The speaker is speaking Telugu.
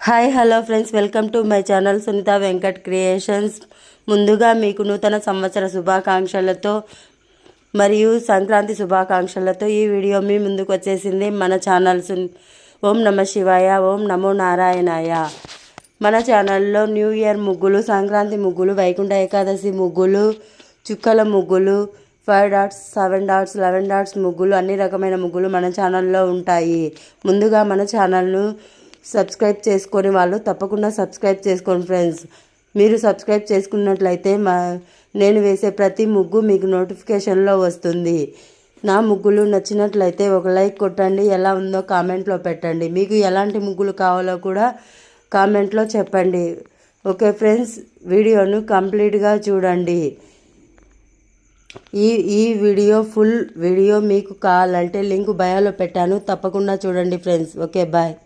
Hi hello friends, welcome to my channel Sunitha Venkat creations. ముందుగా మీకు నూతన సంవత్సర శుభాకాంక్షలతో మరియు సంక్రాంతి శుభాకాంక్షలతో ఈ వీడియో మీ ముందుకు వచ్చేసింది మన ఛానల్ ఓం నమ శివాయ, ఓం నమో నారాయణాయ. మన ఛానల్లో న్యూ ఇయర్ ముగ్గులు, సంక్రాంతి ముగ్గులు, వైకుంఠ ఏకాదశి ముగ్గులు, చుక్కల ముగ్గులు, 5 డాట్స్, 7 డాట్స్, 11 డాట్స్ ముగ్గులు, అన్ని రకమైన ముగ్గులు మన ఛానల్లో ఉంటాయి. ముందుగా మన ఛానల్ను సబ్స్క్రైబ్ చేసుకొని వాళ్ళు తప్పకుండా సబ్స్క్రైబ్ చేసుకోండి ఫ్రెండ్స్. మీరు సబ్స్క్రైబ్ చేసుకున్నట్లయితే నేను వేసే ప్రతి ముగ్గు మీకు నోటిఫికేషన్లో వస్తుంది. నా ముగ్గులు నచ్చినట్లయితే ఒక లైక్ కొట్టండి, ఎలా ఉందో కామెంట్లో పెట్టండి. మీకు ఎలాంటి ముగ్గులు కావాలో కూడా కామెంట్లో చెప్పండి. ఓకే ఫ్రెండ్స్, వీడియోను కంప్లీట్గా చూడండి. ఈ వీడియో ఫుల్ వీడియో మీకు కావాలంటే లింక్ బయోలో పెట్టాను, తప్పకుండా చూడండి ఫ్రెండ్స్. Okay, bye.